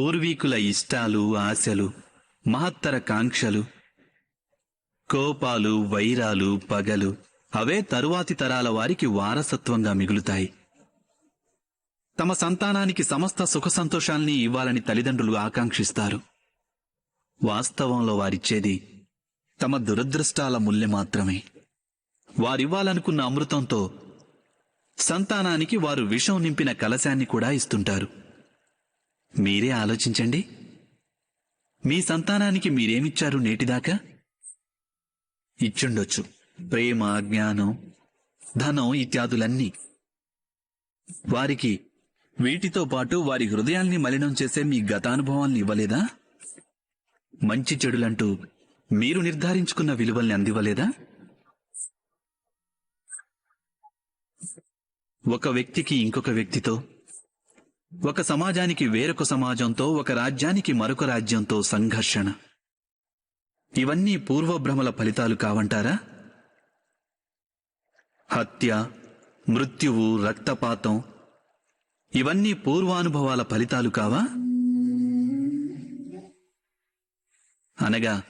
పూర్వీకుల ఇష్టాలు, ఆశలు, మహత్తర కాంక్షలు, కోపాలు, వైరాలు, పగలు అవే తరువాతి తరాల వారికి వారసత్వంగా మిగులుతాయి. తమ సంతానానికి సమస్త సుఖ సంతోషాల్ని ఇవ్వాలని తల్లిదండ్రులు ఆకాంక్షిస్తారు. వాస్తవంలో వారిచ్చేది తమ దురదృష్టాల ముల్లె మాత్రమే. వారివ్వాలనుకున్న అమృతంతో సంతానానికి వారు విషం నింపిన కలశాన్ని కూడా ఇస్తుంటారు. మీరే ఆలోచించండి, మీ సంతానానికి మీరేమిచ్చారు నేటిదాకా? ఇచ్చుండొచ్చు ప్రేమ, జ్ఞానం, ధనం ఇత్యాదులన్నీ. వారికి వీటితో పాటు వారి హృదయాల్ని మలినం చేసే మీ గతానుభవాల్ని ఇవ్వలేదా? మంచి చెడులంటూ మీరు నిర్ధారించుకున్న విలువల్ని అందివ్వలేదా? ఒక వ్యక్తికి ఇంకొక వ్యక్తితో, ఒక సమాజానికి వేరొక సమాజంతో, ఒక రాజ్యానికి మరొక రాజ్యంతో సంఘర్షణ. ఇవన్నీ పూర్వభ్రమల ఫలితాలు కావంటారా? హత్య, మృత్యువు, రక్తపాతం ఇవన్నీ పూర్వానుభవాల ఫలితాలు కావా? అనగా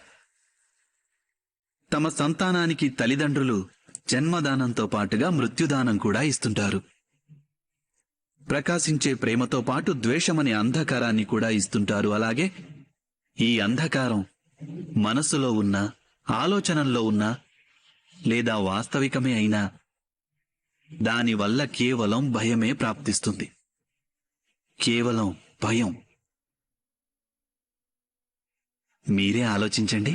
తమ సంతానానికి తల్లిదండ్రులు జన్మదానంతో పాటుగా మృత్యుదానం కూడా ఇస్తుంటారు. ప్రకాశించే ప్రేమతో పాటు ద్వేషమనే అంధకారాన్ని కూడా ఇస్తుంటారు. అలాగే ఈ అంధకారం మనసులో ఉన్నా, ఆలోచనల్లో ఉన్నా, లేదా వాస్తవికమే అయినా దానివల్ల కేవలం భయమే ప్రాప్తిస్తుంది. కేవలం భయం. మీరే ఆలోచించండి.